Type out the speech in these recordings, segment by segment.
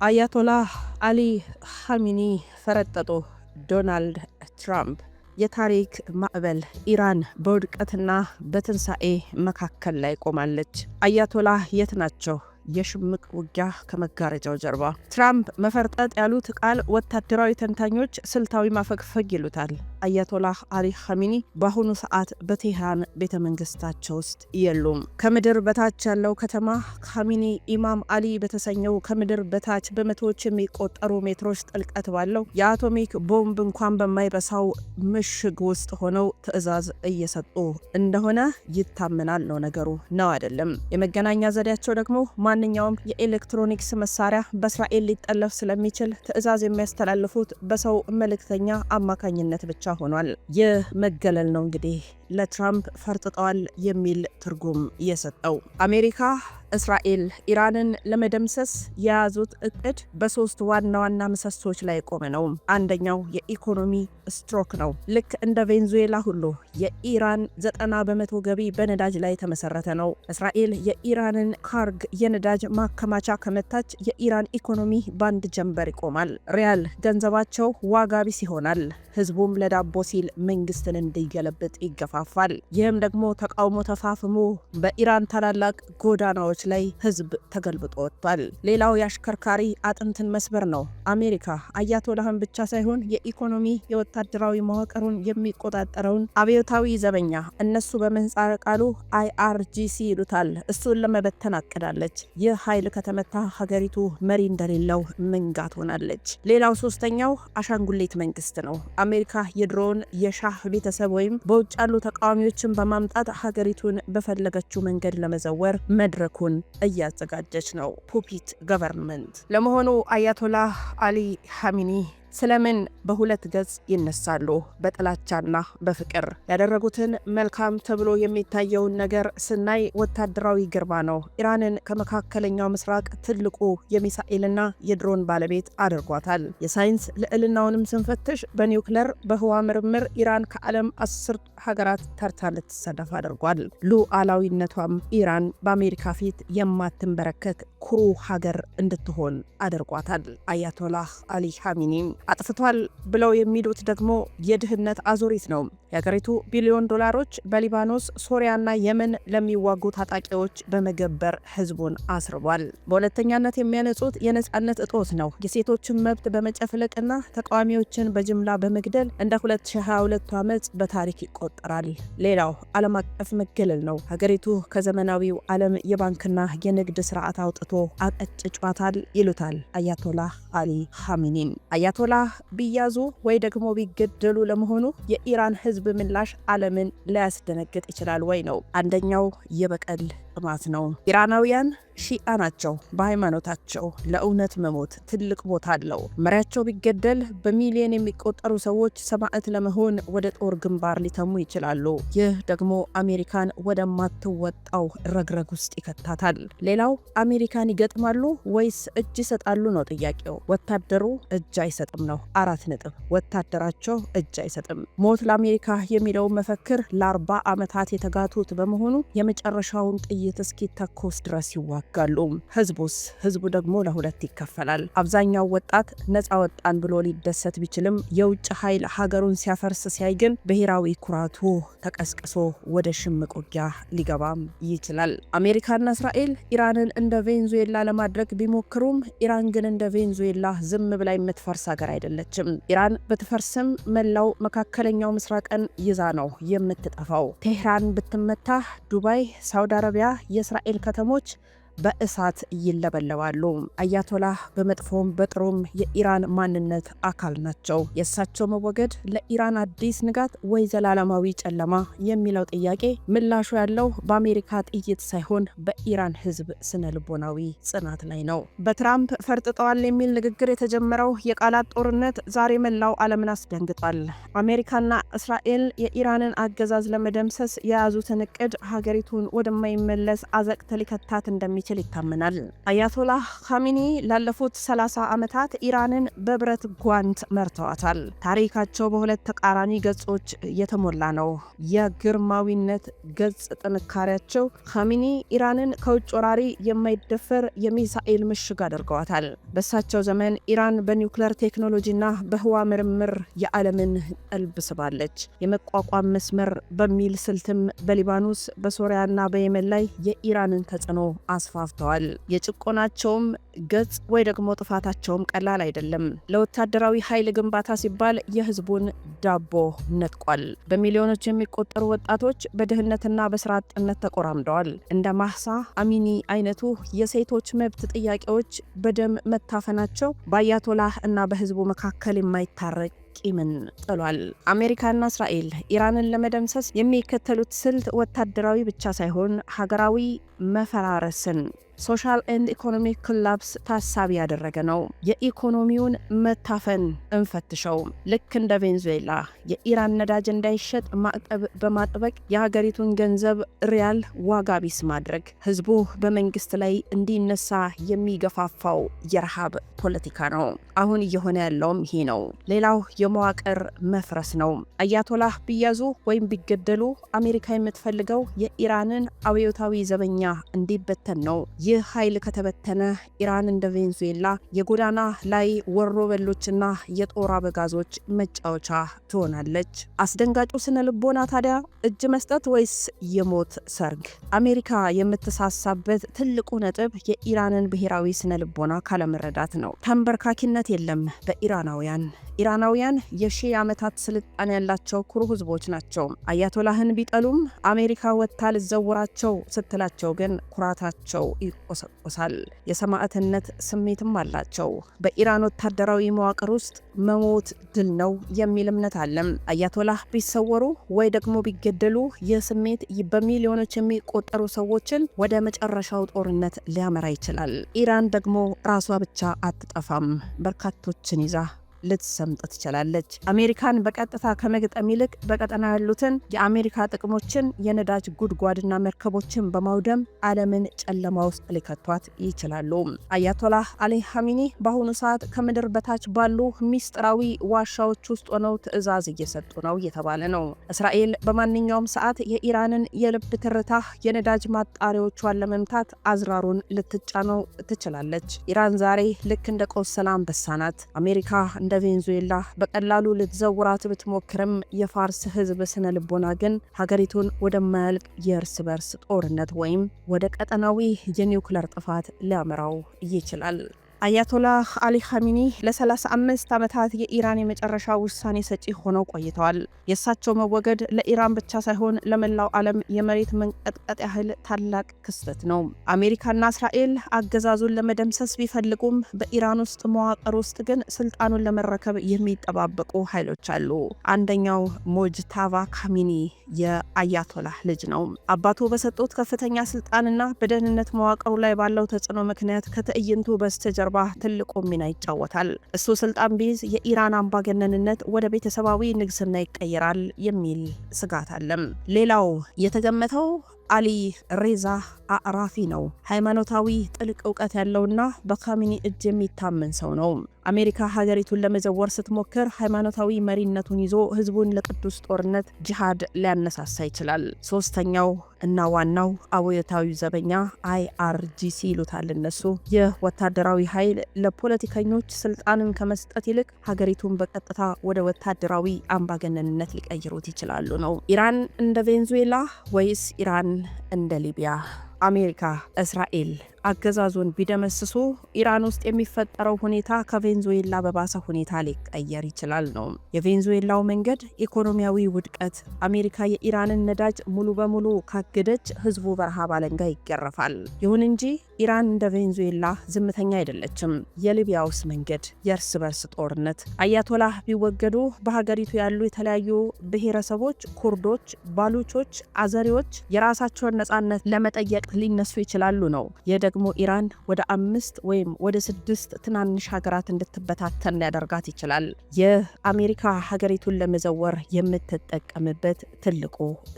አያቶላህ አሊ ኻሜኒ ፈረጠጡ። ዶናልድ ትራምፕ የታሪክ ማዕበል ኢራን በውድቀትና በትንሣኤ መካከል ላይ ቆማለች። አያቶላህ የት ናቸው? የሽምቅ ውጊያ ከመጋረጃው ጀርባ። ትራምፕ መፈርጠጥ ያሉት ቃል ወታደራዊ ተንታኞች ስልታዊ ማፈግፈግ ይሉታል። አያቶላህ አሊ ኻሜኒ በአሁኑ ሰዓት በቴህራን ቤተ መንግስታቸው ውስጥ የሉም። ከምድር በታች ያለው ከተማ ኻሜኒ ኢማም አሊ በተሰኘው ከምድር በታች በመቶዎች የሚቆጠሩ ሜትሮች ጥልቀት ባለው የአቶሚክ ቦምብ እንኳን በማይበሳው ምሽግ ውስጥ ሆነው ትዕዛዝ እየሰጡ እንደሆነ ይታመናል ነው ነገሩ። ነው አይደለም። የመገናኛ ዘዴያቸው ደግሞ ማንኛውም የኤሌክትሮኒክስ መሳሪያ በእስራኤል ሊጠለፍ ስለሚችል ትዕዛዝ የሚያስተላልፉት በሰው መልእክተኛ አማካኝነት ብቻ ሆኗል። ይህ መገለል ነው እንግዲህ ለትራምፕ ፈርጥጠዋል የሚል ትርጉም የሰጠው። አሜሪካ እስራኤል ኢራንን ለመደምሰስ የያዙት እቅድ በሶስት ዋና ዋና ምሰሶች ላይ ቆመ ነው። አንደኛው የኢኮኖሚ ስትሮክ ነው። ልክ እንደ ቬንዙዌላ ሁሉ የኢራን 90% ገቢ በነዳጅ ላይ ተመሰረተ ነው። እስራኤል የኢራንን ካርግ የነዳጅ ማከማቻ ከመታች የኢራን ኢኮኖሚ ባንድ ጀንበር ይቆማል። ሪያል ገንዘባቸው ዋጋ ቢስ ይሆናል። ህዝቡም ለዳቦ ሲል መንግስትን እንዲገለብጥ ይገፋፋል። ይህም ደግሞ ተቃውሞ ተፋፍሞ በኢራን ታላላቅ ጎዳናዎች ላይ ህዝብ ተገልብጦ ወጥቷል። ሌላው የአሽከርካሪ አጥንትን መስበር ነው። አሜሪካ አያቶላህን ብቻ ሳይሆን የኢኮኖሚ የወታደራዊ መዋቅሩን የሚቆጣጠረውን አብዮታዊ ዘበኛ እነሱ በምህጻረ ቃሉ IRGC ይሉታል፣ እሱን ለመበተን አቅዳለች። ይህ ኃይል ከተመታ ሀገሪቱ መሪ እንደሌለው መንጋት ሆናለች። ሌላው ሶስተኛው አሻንጉሊት መንግስት ነው። አሜሪካ የድሮውን የሻህ ቤተሰብ ወይም በውጭ ያሉ ተቃዋሚዎችን በማምጣት ሀገሪቱን በፈለገችው መንገድ ለመዘወር መድረኩን እያዘጋጀች ነው። ፑፒት ገቨርንመንት። ለመሆኑ አያቶላህ አሊ ኻሜኒ ስለምን በሁለት ገጽ ይነሳሉ? በጥላቻና በፍቅር ያደረጉትን መልካም ተብሎ የሚታየውን ነገር ስናይ ወታደራዊ ግርማ ነው። ኢራንን ከመካከለኛው ምስራቅ ትልቁ የሚሳኤልና የድሮን ባለቤት አድርጓታል። የሳይንስ ልዕልናውንም ስንፈትሽ በኒውክለር በህዋ ምርምር ኢራን ከዓለም 10 ሀገራት ተርታ ልትሰለፍ አድርጓል። ሉዓላዊነቷም ኢራን በአሜሪካ ፊት የማትንበረከክ ኩሩ ሀገር እንድትሆን አድርጓታል። አያቶላህ አሊ ኻሜኒ አጥፍቷል ብለው የሚሉት ደግሞ የድህነት አዙሪት ነው። የሀገሪቱ ቢሊዮን ዶላሮች በሊባኖስ፣ ሶሪያና የመን ለሚዋጉ ታጣቂዎች በመገበር ህዝቡን አስርቧል። በሁለተኛነት የሚያነጹት የነጻነት እጦት ነው። የሴቶችን መብት በመጨፍለቅና ተቃዋሚዎችን በጅምላ በመግደል እንደ 2022 ዓመት በታሪክ ይቆጠራል። ሌላው ዓለም አቀፍ መገለል ነው። ሀገሪቱ ከዘመናዊው ዓለም የባንክና የንግድ ስርዓት አውጥቶ አቀጭጯታል ይሉታል አያቶላህ አሊ ኻሜኒ። አያቶላህ ቢያዙ ወይ ደግሞ ቢገደሉ ለመሆኑ የኢራን ህዝብ ምላሽ ዓለምን ሊያስደነግጥ ይችላል ወይ ነው? አንደኛው የበቀል ጥማት ነው። ኢራናውያን ሺአ ናቸው። በሃይማኖታቸው ለእውነት መሞት ትልቅ ቦታ አለው። መሪያቸው ቢገደል በሚሊዮን የሚቆጠሩ ሰዎች ሰማዕት ለመሆን ወደ ጦር ግንባር ሊተሙ ይችላሉ። ይህ ደግሞ አሜሪካን ወደማትወጣው ረግረግ ውስጥ ይከታታል። ሌላው አሜሪካን ይገጥማሉ ወይስ እጅ ይሰጣሉ ነው ጥያቄው። ወታደሩ እጅ አይሰጥም ነው 4 ነጥብ። ወታደራቸው እጅ አይሰጥም። ሞት ለአሜሪካ የሚለው መፈክር ለ40 ዓመታት የተጋቱት በመሆኑ የመጨረሻውን ጥይት እስኪተኮስ ድረስ ይዋጋሉ። ህዝቡ ደግሞ ለሁለት ይከፈላል። አብዛኛው ወጣት ነፃ ወጣን ብሎ ሊደሰት ቢችልም የውጭ ኃይል ሀገሩን ሲያፈርስ ሲያይ ግን ብሔራዊ ኩራቱ ተቀስቅሶ ወደ ሽምቅ ውጊያ ሊገባም ይችላል። አሜሪካና እስራኤል ኢራንን እንደ ቬንዙዌላ ለማድረግ ቢሞክሩም ኢራን ግን እንደ ቬንዙዌላ ዝም ብላ የምትፈርስ ሀገር አይደለችም። ኢራን ብትፈርስም መላው መካከለኛው ምስራቅን ይዛ ነው የምትጠፋው። ቴህራን ብትመታ ዱባይ፣ ሳውዲ አረቢያ፣ የእስራኤል ከተሞች በእሳት ይለበለባሉ። አያቶላህ በመጥፎም በጥሩም የኢራን ማንነት አካል ናቸው። የእሳቸው መወገድ ለኢራን አዲስ ንጋት ወይ ዘላለማዊ ጨለማ የሚለው ጥያቄ ምላሹ ያለው በአሜሪካ ጥይት ሳይሆን በኢራን ህዝብ ስነ ልቦናዊ ጽናት ላይ ነው። በትራምፕ ፈርጥጠዋል የሚል ንግግር የተጀመረው የቃላት ጦርነት ዛሬ መላው ዓለምን አስደንግጧል። አሜሪካና እስራኤል የኢራንን አገዛዝ ለመደምሰስ የያዙትን እቅድ ሀገሪቱን ወደማይመለስ አዘቅት ሊከታት እንደሚችል እንደሚችል ይታመናል። አያቶላህ ኻሜኒ ላለፉት 30 ዓመታት ኢራንን በብረት ጓንት መርተዋታል። ታሪካቸው በሁለት ተቃራኒ ገጾች የተሞላ ነው። የግርማዊነት ገጽ ጥንካሬያቸው ኻሜኒ ኢራንን ከውጭ ወራሪ የማይደፈር የሚሳኤል ምሽግ አድርገዋታል። በሳቸው ዘመን ኢራን በኒውክሌር ቴክኖሎጂና በህዋ ምርምር የዓለምን ቀልብ ስባለች። የመቋቋም መስመር በሚል ስልትም በሊባኖስ በሶሪያና በየመን ላይ የኢራንን ተጽዕኖ አስፋፍተዋል። የጭቆናቸውም ገጽ ወይ ደግሞ ጥፋታቸውም ቀላል አይደለም። ለወታደራዊ ኃይል ግንባታ ሲባል የህዝቡን ዳቦ ነጥቋል። በሚሊዮኖች የሚቆጠሩ ወጣቶች በድህነትና በስራ አጥነት ተቆራምደዋል። እንደ ማህሳ አሚኒ አይነቱ የሴቶች መብት ጥያቄዎች በደም መታፈናቸው በአያቶላህ እና በህዝቡ መካከል የማይታረቅ ቂምን ጥሏል። አሜሪካና እስራኤል ኢራንን ለመደምሰስ የሚከተሉት ስልት ወታደራዊ ብቻ ሳይሆን ሀገራዊ መፈራረስን ሶሻል ኤንድ ኢኮኖሚክ ኮላፕስ ታሳቢ ያደረገ ነው። የኢኮኖሚውን መታፈን እንፈትሸው። ልክ እንደ ቬንዙዌላ የኢራን ነዳጅ እንዳይሸጥ ማዕቀብ በማጥበቅ የሀገሪቱን ገንዘብ ሪያል ዋጋ ቢስ ማድረግ ህዝቡ በመንግስት ላይ እንዲነሳ የሚገፋፋው የረሃብ ፖለቲካ ነው። አሁን እየሆነ ያለውም ይሄ ነው። ሌላው የመዋቅር መፍረስ ነው። አያቶላህ ቢያዙ ወይም ቢገደሉ አሜሪካ የምትፈልገው የኢራንን አብዮታዊ ዘበኛ እንዲበተን ነው። ይህ ኃይል ከተበተነ ኢራን እንደ ቬንዙዌላ የጎዳና ላይ ወሮ በሎችና የጦር አበጋዞች መጫወቻ ትሆናለች። አስደንጋጩ ስነ ልቦና ታዲያ እጅ መስጠት ወይስ የሞት ሰርግ? አሜሪካ የምትሳሳበት ትልቁ ነጥብ የኢራንን ብሔራዊ ስነ ልቦና ካለመረዳት ነው። ተንበርካኪነት የለም ኢራናውያን የሺህ ዓመታት ስልጣኔ ያላቸው ኩሩ ህዝቦች ናቸው። አያቶላህን ቢጠሉም አሜሪካ ወጥታ ልዘውራቸው ስትላቸው ግን ኩራታቸው ይቆሰቆሳል። የሰማዕትነት ስሜትም አላቸው። በኢራን ወታደራዊ መዋቅር ውስጥ መሞት ድል ነው የሚል እምነት አለም። አያቶላህ ቢሰወሩ ወይ ደግሞ ቢገደሉ ይህ ስሜት በሚሊዮኖች የሚቆጠሩ ሰዎችን ወደ መጨረሻው ጦርነት ሊያመራ ይችላል። ኢራን ደግሞ ራሷ ብቻ አትጠፋም፣ በርካቶችን ይዛ ልትሰምጥ ትችላለች። አሜሪካን በቀጥታ ከመግጠም ይልቅ በቀጠና ያሉትን የአሜሪካ ጥቅሞችን የነዳጅ ጉድጓድና መርከቦችን በማውደም ዓለምን ጨለማ ውስጥ ሊከቷት ይችላሉ። አያቶላህ አሊ ኻሜኒ በአሁኑ ሰዓት ከምድር በታች ባሉ ሚስጥራዊ ዋሻዎች ውስጥ ሆነው ትዕዛዝ እየሰጡ ነው እየተባለ ነው። እስራኤል በማንኛውም ሰዓት የኢራንን የልብ ትርታ የነዳጅ ማጣሪያዎቿን ለመምታት አዝራሩን ልትጫነው ትችላለች። ኢራን ዛሬ ልክ እንደ ቆሰለ አንበሳ ናት። አሜሪካ እንደ ቬንዙዌላ በቀላሉ ልትዘውራት ብትሞክርም የፋርስ ህዝብ ስነ ልቦና ግን ሀገሪቱን ወደማያልቅ የእርስ በርስ ጦርነት ወይም ወደ ቀጠናዊ የኒውክሌር ጥፋት ሊያመራው ይችላል። አያቶላህ አሊ ኻሜኒ ለ35 ዓመታት የኢራን የመጨረሻ ውሳኔ ሰጪ ሆነው ቆይተዋል። የእሳቸው መወገድ ለኢራን ብቻ ሳይሆን ለመላው ዓለም የመሬት መንቀጥቀጥ ያህል ታላቅ ክስተት ነው። አሜሪካና እስራኤል አገዛዙን ለመደምሰስ ቢፈልጉም በኢራን ውስጥ መዋቅር ውስጥ ግን ስልጣኑን ለመረከብ የሚጠባበቁ ኃይሎች አሉ። አንደኛው ሞጅታባ ኻሜኒ የአያቶላህ ልጅ ነው። አባቱ በሰጡት ከፍተኛ ስልጣንና በደህንነት መዋቅሩ ላይ ባለው ተጽዕኖ ምክንያት ከትዕይንቱ በስተጀርባ ትልቁ ሚና ይጫወታል። እሱ ስልጣን ቢይዝ የኢራን አምባገነንነት ወደ ቤተሰባዊ ንግስና ይቀየራል የሚል ስጋት አለም። ሌላው የተገመተው አሊ ሬዛ አዕራፊ ነው። ሃይማኖታዊ ጥልቅ እውቀት ያለውና በኻሜኒ እጅ የሚታመን ሰው ነው። አሜሪካ ሀገሪቱን ለመዘወር ስትሞክር ሃይማኖታዊ መሪነቱን ይዞ ህዝቡን ለቅዱስ ጦርነት ጂሃድ ሊያነሳሳ ይችላል። ሶስተኛው እና ዋናው አብዮታዊ ዘበኛ IRGC ይሉታል እነሱ። ይህ ወታደራዊ ኃይል ለፖለቲከኞች ስልጣንን ከመስጠት ይልቅ ሀገሪቱን በቀጥታ ወደ ወታደራዊ አምባገነንነት ሊቀይሩት ይችላሉ ነው። ኢራን እንደ ቬንዙዌላ ወይስ ኢራን እንደ ሊቢያ? አሜሪካ፣ እስራኤል አገዛዙን ቢደመስሱ ኢራን ውስጥ የሚፈጠረው ሁኔታ ከቬንዙዌላ በባሰ ሁኔታ ሊቀየር ይችላል ነው። የቬንዙዌላው መንገድ ኢኮኖሚያዊ ውድቀት። አሜሪካ የኢራንን ነዳጅ ሙሉ በሙሉ ካገደች ህዝቡ በረሃብ አለንጋ ይገረፋል። ይሁን እንጂ ኢራን እንደ ቬንዙዌላ ዝምተኛ አይደለችም። የሊቢያውስ መንገድ የእርስ በርስ ጦርነት። አያቶላህ ቢወገዱ በሀገሪቱ ያሉ የተለያዩ ብሔረሰቦች ኩርዶች፣ ባሉቾች፣ አዘሪዎች የራሳቸውን ነጻነት ለመጠየቅ ሊነሱ ይችላሉ ነው። ደግሞ ኢራን ወደ 5 ወይም ወደ 6 ትናንሽ ሀገራት እንድትበታተን ሊያደርጋት ይችላል። የአሜሪካ ሀገሪቱን ለመዘወር የምትጠቀምበት ትልቁ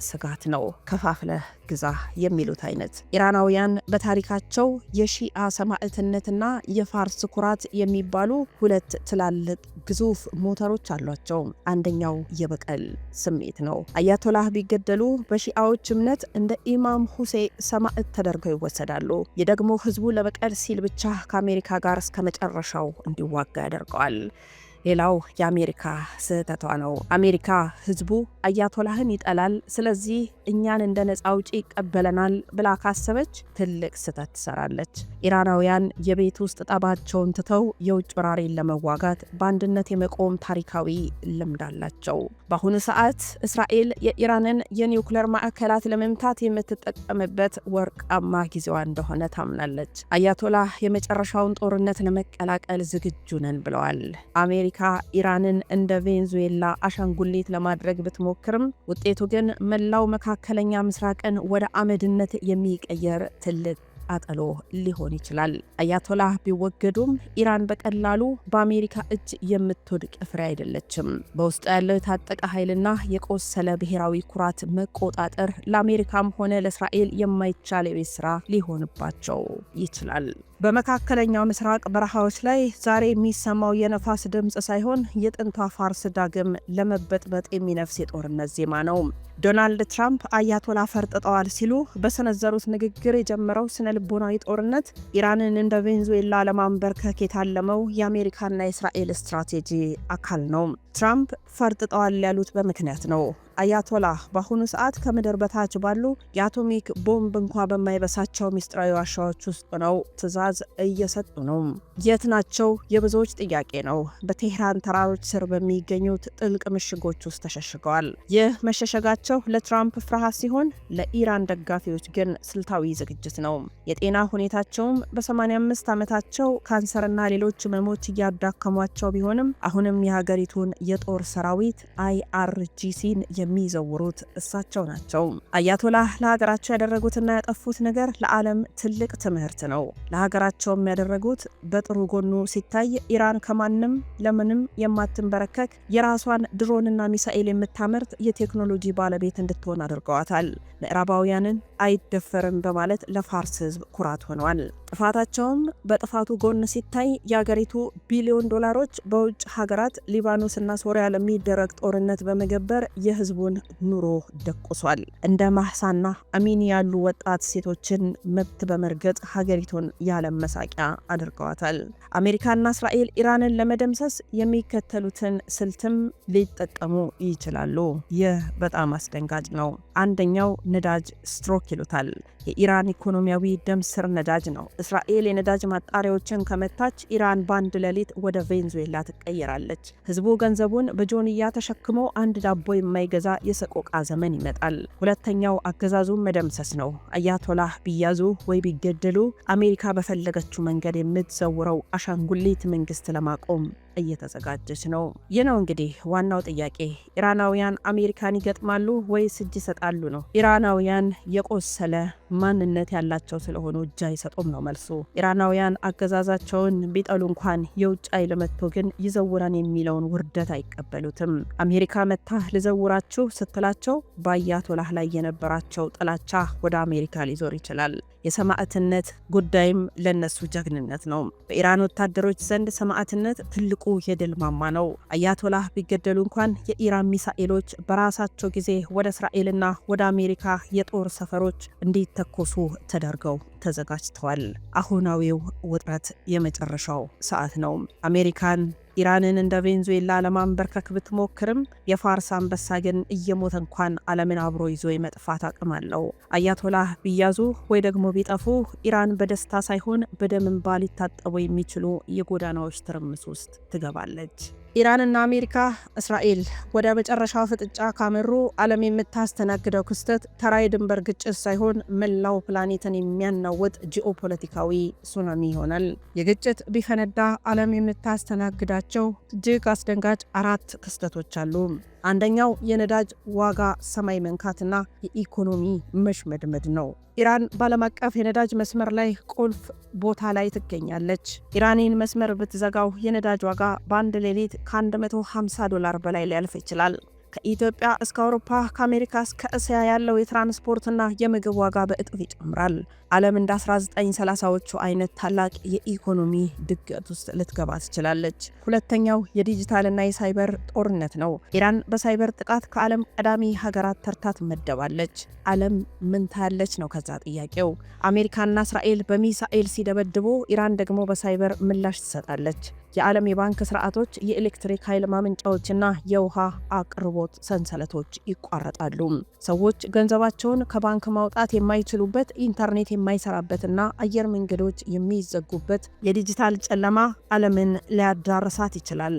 ስጋት ነው። ከፋፍለህ ግዛ የሚሉት አይነት። ኢራናውያን በታሪካቸው የሺአ ሰማዕትነትና የፋርስ ኩራት የሚባሉ ሁለት ትላልቅ ግዙፍ ሞተሮች አሏቸው። አንደኛው የበቀል ስሜት ነው። አያቶላህ ቢገደሉ በሺአዎች እምነት እንደ ኢማም ሁሴን ሰማዕት ተደርገው ይወሰዳሉ። ይህ ደግሞ ህዝቡ ለበቀል ሲል ብቻ ከአሜሪካ ጋር እስከ መጨረሻው እንዲዋጋ ያደርገዋል። ሌላው የአሜሪካ ስህተቷ ነው። አሜሪካ ህዝቡ አያቶላህን ይጠላል፣ ስለዚህ እኛን እንደ ነፃ አውጪ ይቀበለናል ብላ ካሰበች ትልቅ ስህተት ትሰራለች። ኢራናውያን የቤት ውስጥ ጠባቸውን ትተው የውጭ ወራሪን ለመዋጋት በአንድነት የመቆም ታሪካዊ ልምድ አላቸው። በአሁኑ ሰዓት እስራኤል የኢራንን የኒውክሌር ማዕከላት ለመምታት የምትጠቀምበት ወርቃማ ጊዜዋ እንደሆነ ታምናለች። አያቶላህ የመጨረሻውን ጦርነት ለመቀላቀል ዝግጁ ነን ብለዋል። አሜሪካ ኢራንን እንደ ቬንዙዌላ አሻንጉሊት ለማድረግ ብትሞክርም ውጤቱ ግን መላው መካከለኛ ምስራቅን ወደ አመድነት የሚቀየር ትልቅ ቃጠሎ ሊሆን ይችላል። አያቶላህ ቢወገዱም ኢራን በቀላሉ በአሜሪካ እጅ የምትወድቅ ፍሬ አይደለችም። በውስጡ ያለው የታጠቀ ኃይልና የቆሰለ ብሔራዊ ኩራት መቆጣጠር ለአሜሪካም ሆነ ለእስራኤል የማይቻል የቤት ስራ ሊሆንባቸው ይችላል። በመካከለኛው ምስራቅ በረሃዎች ላይ ዛሬ የሚሰማው የነፋስ ድምፅ ሳይሆን የጥንቷ ፋርስ ዳግም ለመበጥበጥ የሚነፍስ የጦርነት ዜማ ነው። ዶናልድ ትራምፕ አያቶላ ፈርጥጠዋል ሲሉ በሰነዘሩት ንግግር የጀመረው ስነ ልቦናዊ ጦርነት ኢራንን እንደ ቬንዙዌላ ለማንበርከክ የታለመው የአሜሪካና የእስራኤል ስትራቴጂ አካል ነው። ትራምፕ ፈርጥጠዋል ያሉት በምክንያት ነው። አያቶላህ በአሁኑ ሰዓት ከምድር በታች ባሉ የአቶሚክ ቦምብ እንኳ በማይበሳቸው ሚስጥራዊ ዋሻዎች ውስጥ ነው ትዕዛዝ እየሰጡ ነው። የት ናቸው? የብዙዎች ጥያቄ ነው። በቴህራን ተራሮች ስር በሚገኙት ጥልቅ ምሽጎች ውስጥ ተሸሽገዋል። ይህ መሸሸጋቸው ለትራምፕ ፍርሃት ሲሆን፣ ለኢራን ደጋፊዎች ግን ስልታዊ ዝግጅት ነው። የጤና ሁኔታቸውም በ85 ዓመታቸው ካንሰርና ሌሎች ህመሞች እያዳከሟቸው ቢሆንም አሁንም የሀገሪቱን የጦር ሰራዊት IRGCን የሚዘውሩት እሳቸው ናቸው። አያቶላህ ለሀገራቸው ያደረጉትና ያጠፉት ነገር ለዓለም ትልቅ ትምህርት ነው። ለሀገራቸውም ያደረጉት በጥሩ ጎኑ ሲታይ ኢራን ከማንም ለምንም የማትንበረከክ የራሷን ድሮንና ሚሳኤል የምታመርት የቴክኖሎጂ ባለቤት እንድትሆን አድርገዋታል። ምዕራባውያንን አይደፈርም በማለት ለፋርስ ህዝብ ኩራት ሆነዋል። ጥፋታቸውም በጥፋቱ ጎን ሲታይ የሀገሪቱ ቢሊዮን ዶላሮች በውጭ ሀገራት ሊባኖስና ሶሪያ ለሚደረግ ጦርነት በመገበር የህዝቡን ኑሮ ደቁሷል። እንደ ማህሳና አሚኒ ያሉ ወጣት ሴቶችን መብት በመርገጥ ሀገሪቱን የዓለም መሳቂያ አድርገዋታል። አሜሪካና እስራኤል ኢራንን ለመደምሰስ የሚከተሉትን ስልትም ሊጠቀሙ ይችላሉ። ይህ በጣም አስደንጋጭ ነው። አንደኛው ነዳጅ ስትሮክ ይሉታል። የኢራን ኢኮኖሚያዊ ደም ስር ነዳጅ ነው። እስራኤል የነዳጅ ማጣሪያዎችን ከመታች ኢራን በአንድ ሌሊት ወደ ቬንዙዌላ ትቀየራለች። ህዝቡ ገንዘቡን በጆንያ ተሸክሞ አንድ ዳቦ የማይገዛ የሰቆቃ ዘመን ይመጣል። ሁለተኛው አገዛዙን መደምሰስ ነው። አያቶላህ ቢያዙ ወይ ቢገደሉ አሜሪካ በፈለገችው መንገድ የምትዘውረው አሻንጉሊት መንግስት ለማቆም እየተዘጋጀች ነው። ይህ ነው እንግዲህ ዋናው ጥያቄ። ኢራናውያን አሜሪካን ይገጥማሉ ወይስ እጅ ይሰጣሉ ነው። ኢራናውያን የቆሰለ ማንነት ያላቸው ስለሆኑ እጅ አይሰጡም ነው መልሱ። ኢራናውያን አገዛዛቸውን ቢጠሉ እንኳን የውጭ ኃይል መጥቶ ግን ይዘውራን የሚለውን ውርደት አይቀበሉትም። አሜሪካ መታ ልዘውራችሁ ስትላቸው በአያቶላህ ላይ የነበራቸው ጥላቻ ወደ አሜሪካ ሊዞር ይችላል። የሰማዕትነት ጉዳይም ለነሱ ጀግንነት ነው። በኢራን ወታደሮች ዘንድ ሰማዕትነት ትልቁ የድል ማማ ነው። አያቶላህ ቢገደሉ እንኳን የኢራን ሚሳኤሎች በራሳቸው ጊዜ ወደ እስራኤልና ወደ አሜሪካ የጦር ሰፈሮች እንዲተኮሱ ተደርገው ተዘጋጅተዋል። አሁናዊው ውጥረት የመጨረሻው ሰዓት ነው። አሜሪካን ኢራንን እንደ ቬንዙዌላ ለማንበርከክ ብትሞክርም የፋርስ አንበሳ ግን እየሞተ እንኳን ዓለምን አብሮ ይዞ የመጥፋት አቅም አለው። አያቶላህ ቢያዙ ወይ ደግሞ ቢጠፉ ኢራን በደስታ ሳይሆን በደም እንባ ሊታጠቡ የሚችሉ የጎዳናዎች ትርምስ ውስጥ ትገባለች። ኢራንና አሜሪካ፣ እስራኤል ወደ መጨረሻው ፍጥጫ ካመሩ ዓለም የምታስተናግደው ክስተት ተራ የድንበር ግጭት ሳይሆን መላው ፕላኔትን የሚያናውጥ ጂኦፖለቲካዊ ሱናሚ ይሆናል። የግጭት ቢፈነዳ ዓለም የምታስተናግዳቸው እጅግ አስደንጋጭ 4 ክስተቶች አሉ። አንደኛው የነዳጅ ዋጋ ሰማይ መንካትና የኢኮኖሚ መሽመድመድ ነው። ኢራን በዓለም አቀፍ የነዳጅ መስመር ላይ ቁልፍ ቦታ ላይ ትገኛለች። ኢራንን መስመር ብትዘጋው የነዳጅ ዋጋ በአንድ ሌሊት ከ$150 በላይ ሊያልፍ ይችላል። ከኢትዮጵያ እስከ አውሮፓ፣ ከአሜሪካ እስከ እስያ ያለው የትራንስፖርትና የምግብ ዋጋ በእጥፍ ይጨምራል። ዓለም እንደ 1930ዎቹ አይነት ታላቅ የኢኮኖሚ ድገት ውስጥ ልትገባ ትችላለች። ሁለተኛው የዲጂታልና የሳይበር ጦርነት ነው። ኢራን በሳይበር ጥቃት ከዓለም ቀዳሚ ሀገራት ተርታ ትመደባለች። ዓለም ምን ታያለች ነው ከዛ ጥያቄው። አሜሪካና እስራኤል በሚሳኤል ሲደበድቡ፣ ኢራን ደግሞ በሳይበር ምላሽ ትሰጣለች። የዓለም የባንክ ስርዓቶች፣ የኤሌክትሪክ ኃይል ማመንጫዎችና የውሃ አቅርቦት ሰንሰለቶች ይቋረጣሉ። ሰዎች ገንዘባቸውን ከባንክ ማውጣት የማይችሉበት፣ ኢንተርኔት የማይሰራበትና አየር መንገዶች የሚዘጉበት የዲጂታል ጨለማ ዓለምን ሊያዳርሳት ይችላል።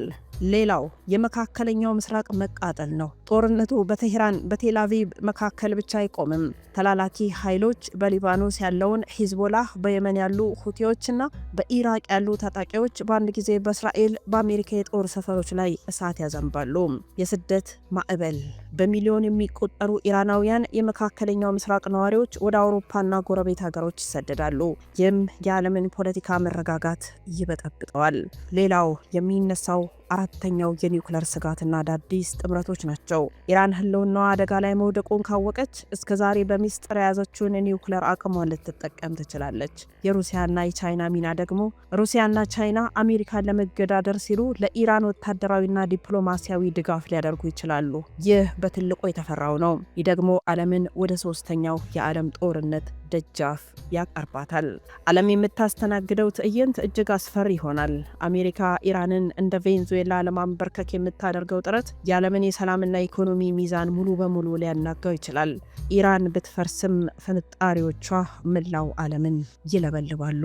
ሌላው የመካከለኛው ምስራቅ መቃጠል ነው። ጦርነቱ በቴህራን በቴል አቪቭ መካከል ብቻ አይቆምም። ተላላኪ ኃይሎች በሊባኖስ ያለውን ሂዝቦላህ፣ በየመን ያሉ ሁቲዎችና በኢራቅ ያሉ ታጣቂዎች በአንድ ጊዜ በእስራኤል በአሜሪካ የጦር ሰፈሮች ላይ እሳት ያዘንባሉ። የስደት ማዕበል። በሚሊዮን የሚቆጠሩ ኢራናውያን የመካከለኛው ምስራቅ ነዋሪዎች ወደ አውሮፓና ጎረቤት ሀገሮች ይሰደዳሉ። ይህም የዓለምን ፖለቲካ መረጋጋት ይበጠብጠዋል። ሌላው የሚነሳው አራተኛው የኒውክሌር ስጋትና አዳዲስ ጥምረቶች ናቸው። ኢራን ህልውናዋ አደጋ ላይ መውደቁን ካወቀች እስከዛሬ በሚስጥር የያዘችውን የኒውክሌር አቅሟን ልትጠቀም ትችላለች። የሩሲያና የቻይና ሚና ደግሞ ሩሲያና ቻይና አሜሪካን ለመገዳደር ሲሉ ለኢራን ወታደራዊና ዲፕሎማሲያዊ ድጋፍ ሊያደርጉ ይችላሉ። ይህ በትልቁ የተፈራው ነው። ይህ ደግሞ ዓለምን ወደ ሶስተኛው የዓለም ጦርነት ደጃፍ ያቀርባታል። ዓለም የምታስተናግደው ትዕይንት እጅግ አስፈሪ ይሆናል። አሜሪካ ኢራንን እንደ ቬንዙዌላ ለማንበርከክ የምታደርገው ጥረት የዓለምን የሰላምና ኢኮኖሚ ሚዛን ሙሉ በሙሉ ሊያናጋው ይችላል። ኢራን ብትፈርስም ፍንጣሪዎቿ መላው ዓለምን ይለበልባሉ።